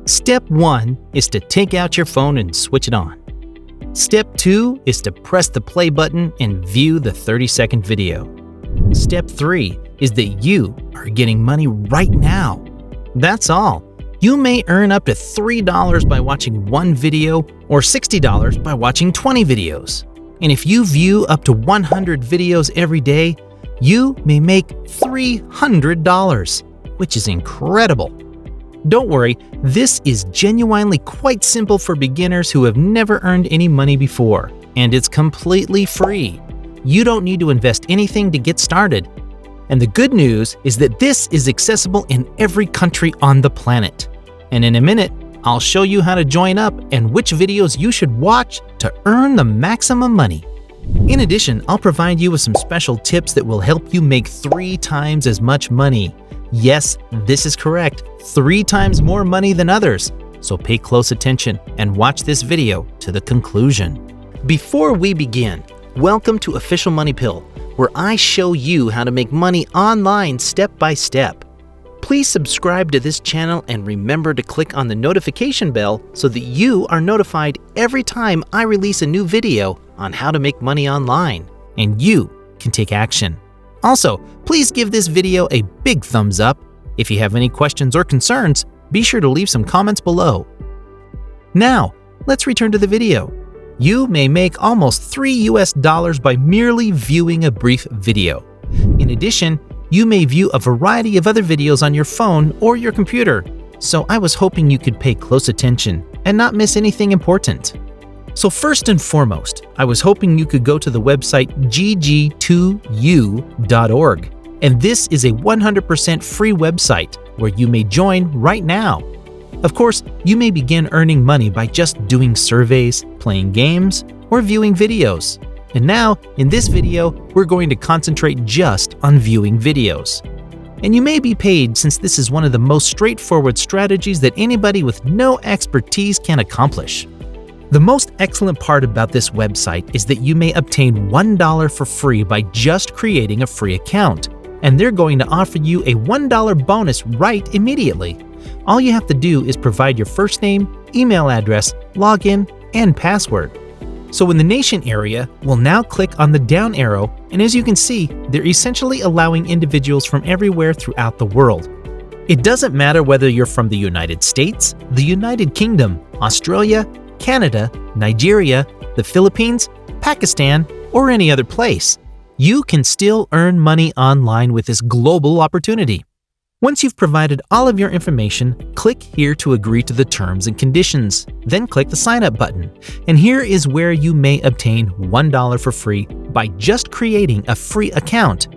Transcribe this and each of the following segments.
Step 1 is to take out your phone and switch it on. Step 2 is to press the play button and view the 30-second video. Step 3 is that you are getting money right now. That's all. You may earn up to $3 by watching one video or $60 by watching 20 videos. And if you view up to 100 videos every day, you may make $300, which is incredible. Don't worry, this is genuinely quite simple for beginners who have never earned any money before, and it's completely free. You don't need to invest anything to get started. And the good news is that this is accessible in every country on the planet. And in a minute, I'll show you how to join up and which videos you should watch to earn the maximum money. In addition, I'll provide you with some special tips that will help you make 3 times as much money. Yes, this is correct, 3 times more money than others. So pay close attention and watch this video to the conclusion. Before we begin, welcome to Official Money Pill, where I show you how to make money online step by step. Please subscribe to this channel and remember to click on the notification bell so that you are notified every time I release a new video on how to make money online, and you can take action. Also, please give this video a big thumbs up. If you have any questions or concerns, be sure to leave some comments below. Now, let's return to the video. You may make almost $3 by merely viewing a brief video. In addition, you may view a variety of other videos on your phone or your computer, so I was hoping you could pay close attention and not miss anything important. So first and foremost, I was hoping you could go to the website gg2u.org, and this is a 100% free website where you may join right now. Of course, you may begin earning money by just doing surveys, playing games, or viewing videos. And now, in this video, we're going to concentrate just on viewing videos. And you may be paid since this is one of the most straightforward strategies that anybody with no expertise can accomplish. The most excellent part about this website is that you may obtain $1 for free by just creating a free account, and they're going to offer you a $1 bonus right immediately. All you have to do is provide your first name, email address, login, and password. So in the nation area, we'll now click on the down arrow, and as you can see, they're essentially allowing individuals from everywhere throughout the world. It doesn't matter whether you're from the United States, the United Kingdom, Australia, Canada, Nigeria, the Philippines, Pakistan, or any other place. You can still earn money online with this global opportunity. Once you've provided all of your information, click here to agree to the terms and conditions. Then click the sign up button. And here is where you may obtain $1 for free by just creating a free account.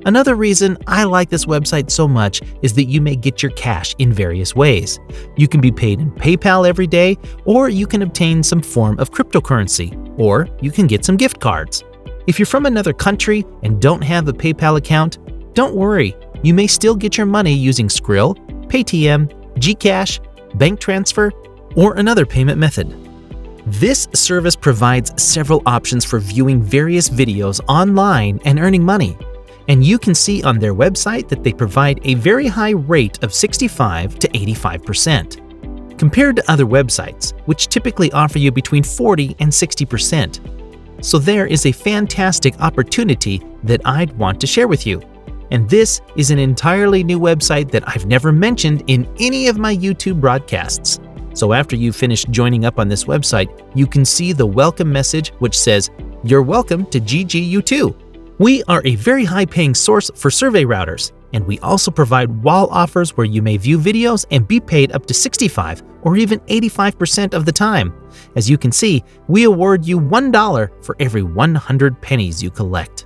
Another reason I like this website so much is that you may get your cash in various ways. You can be paid in PayPal every day, or you can obtain some form of cryptocurrency, or you can get some gift cards. If you're from another country and don't have a PayPal account, don't worry. You may still get your money using Skrill, Paytm, Gcash, bank transfer, or another payment method. This service provides several options for viewing various videos online and earning money. And you can see on their website that they provide a very high rate of 65 to 85%, compared to other websites, which typically offer you between 40 and 60%. So there is a fantastic opportunity that I'd want to share with you. And this is an entirely new website that I've never mentioned in any of my YouTube broadcasts. So after you finish joining up on this website, you can see the welcome message which says, "You're welcome to GGU2." We are a very high-paying source for survey routers, and we also provide wall offers where you may view videos and be paid up to 65 or even 85% of the time. As you can see, we award you $1 for every 100 pennies you collect.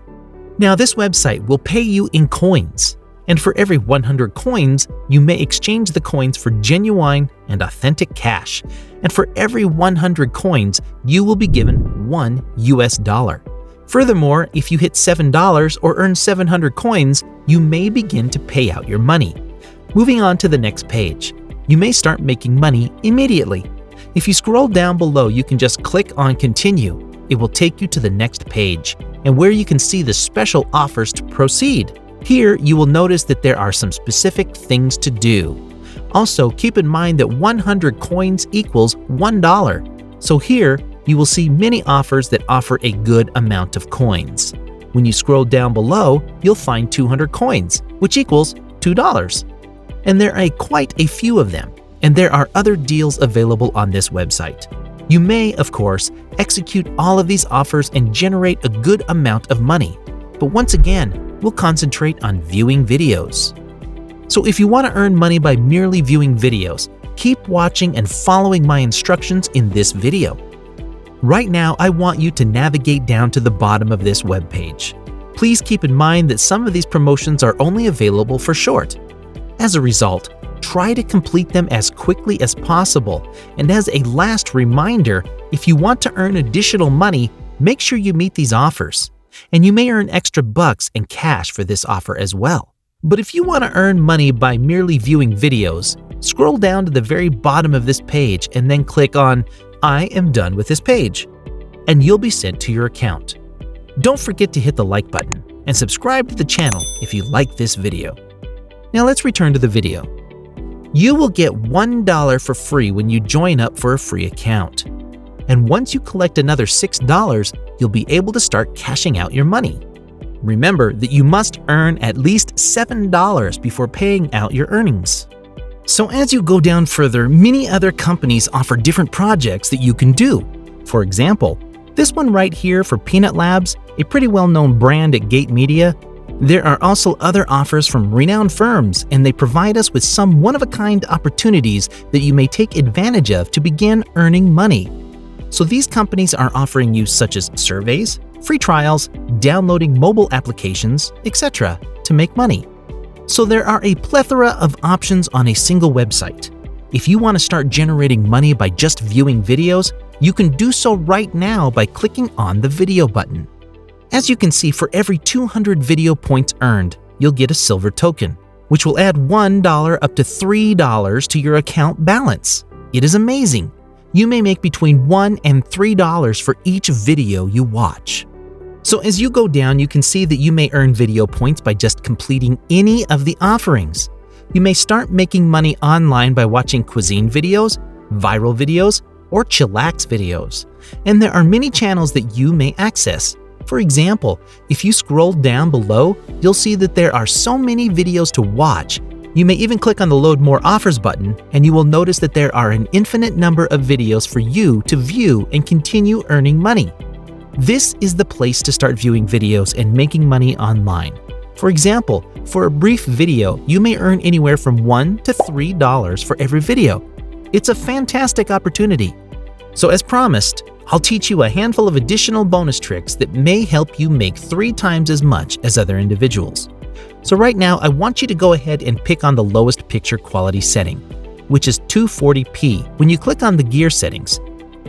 Now, this website will pay you in coins, and for every 100 coins, you may exchange the coins for genuine and authentic cash. And for every 100 coins, you will be given $1. Furthermore, if you hit $7 or earn 700 coins, you may begin to pay out your money. Moving on to the next page, you may start making money immediately. If you scroll down below, you can just click on Continue. It will take you to the next page, and where you can see the special offers to proceed. Here, you will notice that there are some specific things to do. Also, keep in mind that 100 coins equals $1. So here, you will see many offers that offer a good amount of coins. When you scroll down below, you'll find 200 coins, which equals $2. And there are quite a few of them, and there are other deals available on this website. You may, of course, execute all of these offers and generate a good amount of money. But once again, we'll concentrate on viewing videos. So if you want to earn money by merely viewing videos, keep watching and following my instructions in this video. Right now, I want you to navigate down to the bottom of this web page. Please keep in mind that some of these promotions are only available for short. As a result, try to complete them as quickly as possible. And as a last reminder, if you want to earn additional money, make sure you meet these offers. And you may earn extra bucks and cash for this offer as well. But if you want to earn money by merely viewing videos, scroll down to the very bottom of this page and then click on I am done with this page, and you'll be sent to your account. Don't forget to hit the like button and subscribe to the channel if you like this video. Now let's return to the video. You will get $1 for free when you join up for a free account. And once you collect another $6, you'll be able to start cashing out your money. Remember that you must earn at least $7 before paying out your earnings. So as you go down further, many other companies offer different projects that you can do. For example, this one right here for Peanut Labs, a pretty well-known brand at Gate Media. There are also other offers from renowned firms, and they provide us with some one-of-a-kind opportunities that you may take advantage of to begin earning money. So these companies are offering you such as surveys, free trials, downloading mobile applications, etc. to make money. So there are a plethora of options on a single website. If you want to start generating money by just viewing videos, you can do so right now by clicking on the video button. As you can see, for every 200 video points earned, you'll get a silver token, which will add $1 up to $3 to your account balance. It is amazing. You may make between $1 and $3 for each video you watch. So as you go down, you can see that you may earn video points by just completing any of the offerings. You may start making money online by watching cuisine videos, viral videos, or chillax videos. And there are many channels that you may access. For example, if you scroll down below, you'll see that there are so many videos to watch. You may even click on the Load More Offers button, and you will notice that there are an infinite number of videos for you to view and continue earning money. This is the place to start viewing videos and making money online. For example, for a brief video, you may earn anywhere from $1 to $3 for every video. It's a fantastic opportunity. So as promised, I'll teach you a handful of additional bonus tricks that may help you make 3 times as much as other individuals. So right now, I want you to go ahead and pick on the lowest picture quality setting, which is 240p when you click on the gear settings.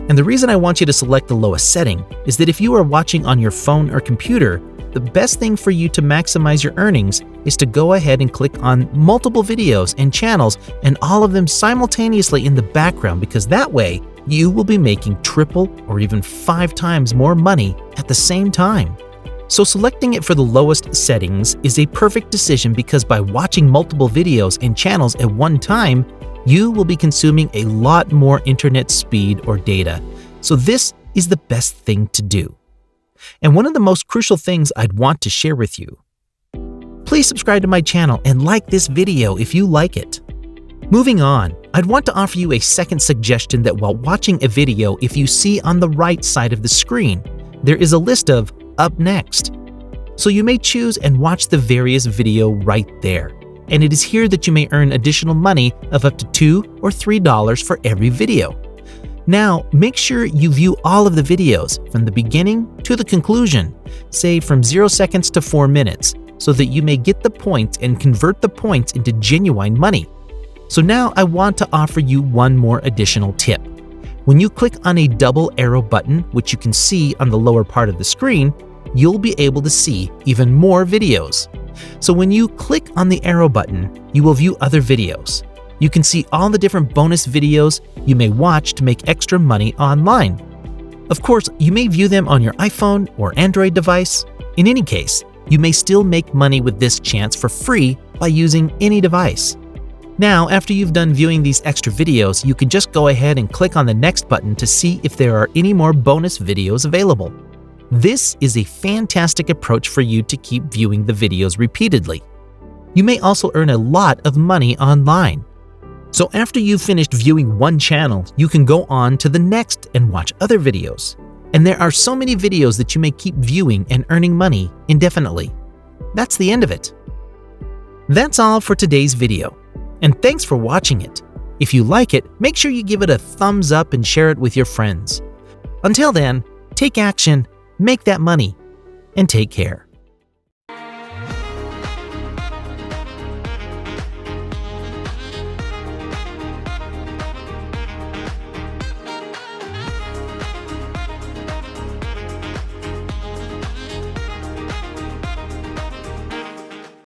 And the reason I want you to select the lowest setting is that if you are watching on your phone or computer, the best thing for you to maximize your earnings is to go ahead and click on multiple videos and channels and all of them simultaneously in the background, because that way you will be making triple or even 5 times more money at the same time. So selecting it for the lowest settings is a perfect decision, because by watching multiple videos and channels at one time, you will be consuming a lot more internet speed or data. So this is the best thing to do. And one of the most crucial things I'd want to share with you. Please subscribe to my channel and like this video if you like it. Moving on, I'd want to offer you a second suggestion that while watching a video, if you see on the right side of the screen, there is a list of Up Next. So you may choose and watch the various video right there. And it is here that you may earn additional money of up to $2 or $3 for every video. Now, make sure you view all of the videos from the beginning to the conclusion, say from 0 seconds to 4 minutes, so that you may get the points and convert the points into genuine money. So now I want to offer you one more additional tip. When you click on a double arrow button, which you can see on the lower part of the screen, you'll be able to see even more videos. So when you click on the arrow button, you will view other videos. You can see all the different bonus videos you may watch to make extra money online. Of course, you may view them on your iPhone or Android device. In any case, you may still make money with this chance for free by using any device. Now, after you've done viewing these extra videos, you can just go ahead and click on the next button to see if there are any more bonus videos available. This is a fantastic approach for you to keep viewing the videos repeatedly. You may also earn a lot of money online. So after you've finished viewing one channel, you can go on to the next and watch other videos. And there are so many videos that you may keep viewing and earning money indefinitely. That's the end of it. That's all for today's video. And thanks for watching it. If you like it, make sure you give it a thumbs up and share it with your friends. Until then, take action, make that money, and take care.